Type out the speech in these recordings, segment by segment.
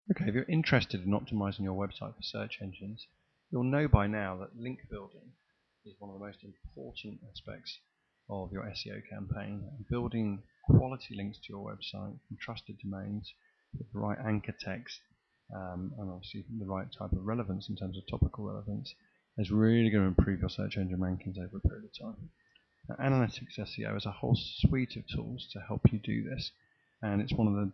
Okay, if you're interested in optimizing your website for search engines, you'll know by now that link building is one of the most important aspects of your SEO campaign. Building quality links to your website from trusted domains with the right anchor text and obviously the right type of relevance in terms of topical relevance is really going to improve your search engine rankings over a period of time. Now, Analytics SEO is a whole suite of tools to help you do this, and it's one of the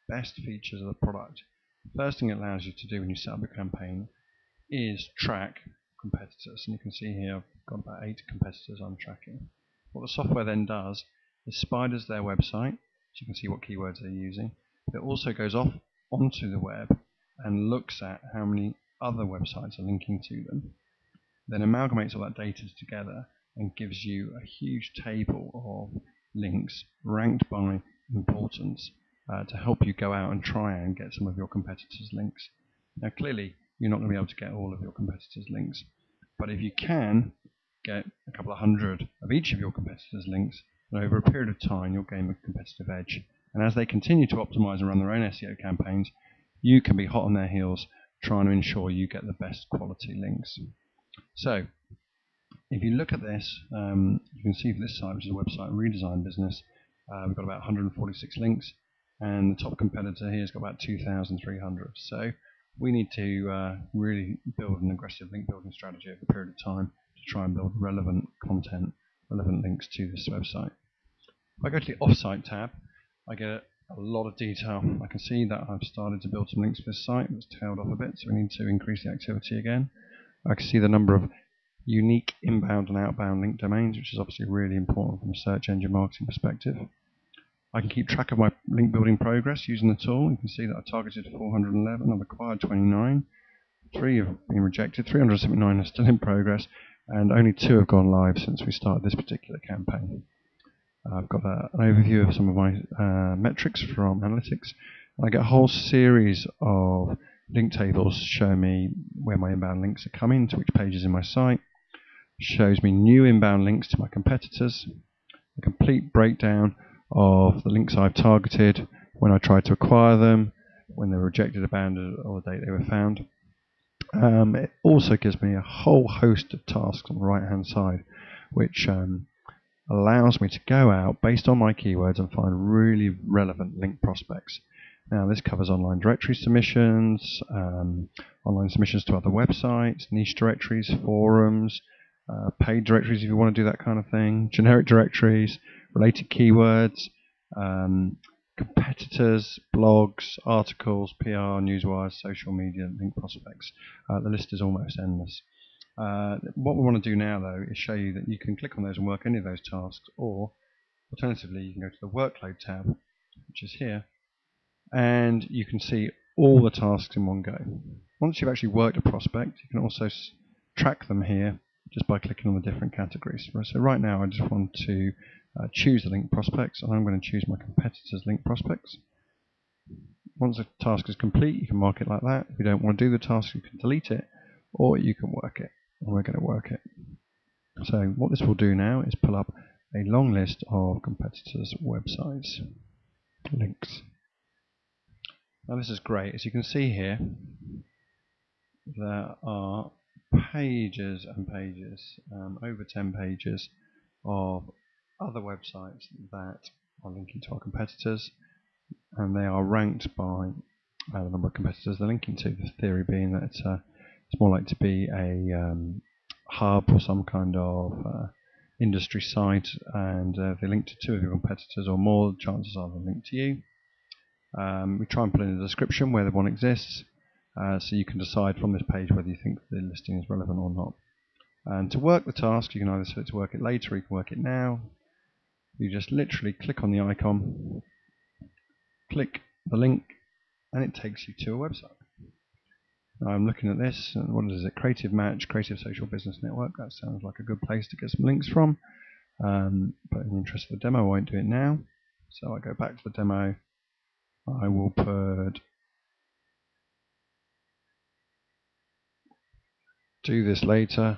best features of the product. The first thing it allows you to do when you set up a campaign is track competitors, and you can see here I've got about 8 competitors I'm tracking. What the software then does is spiders their website, so you can see what keywords they're using, but it also goes off onto the web and looks at how many other websites are linking to them, then amalgamates all that data together and gives you a huge table of links ranked by importance to help you go out and try and get some of your competitors' links. Now clearly you're not going to be able to get all of your competitors' links, but if you can get a couple of hundred of each of your competitors' links, then over a period of time you'll gain a competitive edge. And as they continue to optimize and run their own SEO campaigns, you can be hot on their heels trying to ensure you get the best quality links. So if you look at this, you can see for this site, which is a website redesign business, we've got about 146 links, and the top competitor here has got about 2,300. So we need to really build an aggressive link building strategy over a period of time to try and build relevant content, relevant links to this website. If I go to the Offsite tab, I get a lot of detail. I can see that I've started to build some links for this site. It's tailed off a bit, so we need to increase the activity again. I can see the number of unique inbound and outbound link domains, which is obviously really important from a search engine marketing perspective. I can keep track of my link building progress using the tool. You can see that I targeted 411, I've acquired 29, 3 have been rejected, 379 are still in progress, and only 2 have gone live since we started this particular campaign. I've got an overview of some of my metrics from Analytics. I get a whole series of link tables showing me where my inbound links are coming, to which pages in my site, shows me new inbound links to my competitors, a complete breakdown of the links I've targeted, when I tried to acquire them, when they were rejected, abandoned, or the date they were found. It also gives me a whole host of tasks on the right hand side, which allows me to go out based on my keywords and find really relevant link prospects. Now this covers online directory submissions, online submissions to other websites, niche directories, forums, paid directories if you want to do that kind of thing, generic directories, related keywords, competitors, blogs, articles, PR, newswires, social media, link prospects. The list is almost endless. What we want to do now though is show you that you can click on those and work any of those tasks, or alternatively you can go to the workload tab, which is here, and you can see all the tasks in one go. Once you've actually worked a prospect, you can also track them here just by clicking on the different categories. So right now I just want to choose the link prospects, and I'm going to choose my competitors' link prospects. Once the task is complete, you can mark it like that. If you don't want to do the task, you can delete it, or you can work it, and we're going to work it. So what this will do now is pull up a long list of competitors' websites links. Now this is great. As you can see here, there are pages and pages, over 10 pages of other websites that are linking to our competitors, and they are ranked by the number of competitors they're linking to. The theory being that it's more likely to be a hub or some kind of industry site, and if they link to 2 of your competitors or more, the chances are they'll link to you. We try and put in the description where the one exists, so you can decide from this page whether you think the listing is relevant or not. And to work the task, you can either set it to work it later or you can work it now. You just literally click on the icon, click the link, and it takes you to a website. Now I'm looking at this, and what is it? Creative Match, Creative Social Business Network. That sounds like a good place to get some links from. But in the interest of the demo, I won't do it now. So I go back to the demo. I will put do this later.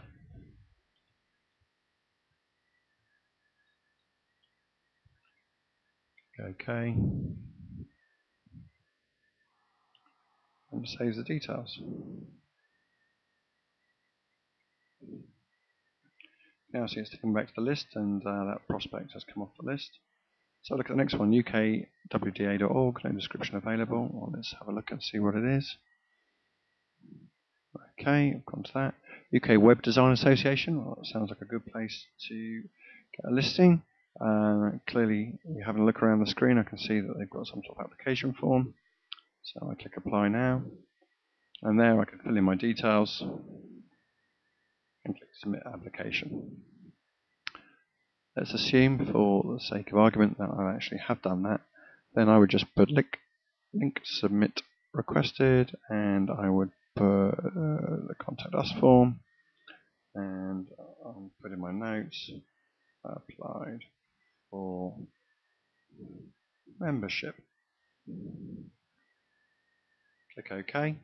Okay. and saves the details. Now see it's taken back to the list, and that prospect has come off the list. So look at the next one, ukwda.org, no description available. Well, let's have a look and see what it is. Okay, I've gone to that. UK Web Design Association, well, that sounds like a good place to get a listing. Clearly, having a look around the screen, I can see that they've got some sort of application form. So I click Apply Now, and there I can fill in my details and click Submit Application. Let's assume, for the sake of argument, that I actually have done that. Then I would just put link Submit Requested, and I would put the Contact Us form, and I'll put in my notes, applied for membership. Click OK,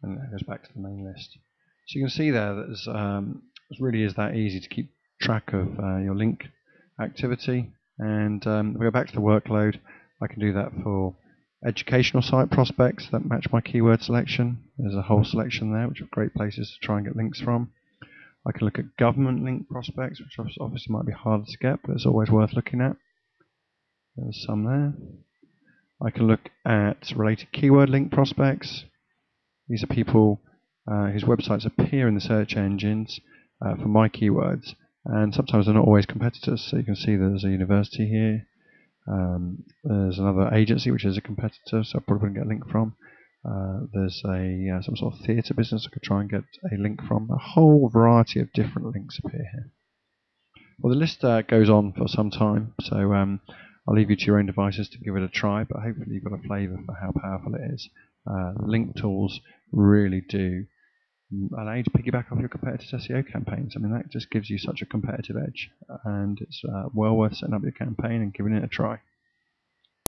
and that goes back to the main list. So you can see there that it really is that easy to keep track of your link activity. And if we go back to the workload, I can do that for educational site prospects that match my keyword selection. There's a whole selection there, which are great places to try and get links from. I can look at government link prospects, which obviously might be harder to get, but it's always worth looking at. There's some there. I can look at related keyword link prospects. These are people whose websites appear in the search engines for my keywords, and sometimes they're not always competitors. So you can see there's a university here. There's another agency which is a competitor, so I probably wouldn't get a link from. There's some sort of theatre business I could try and get a link from. A whole variety of different links appear here. Well, the list goes on for some time, so I'll leave you to your own devices to give it a try, but hopefully you've got a flavour for how powerful it is. Link tools really do allow you to piggyback off your competitors' SEO campaigns. I mean, that just gives you such a competitive edge, and it's well worth setting up your campaign and giving it a try.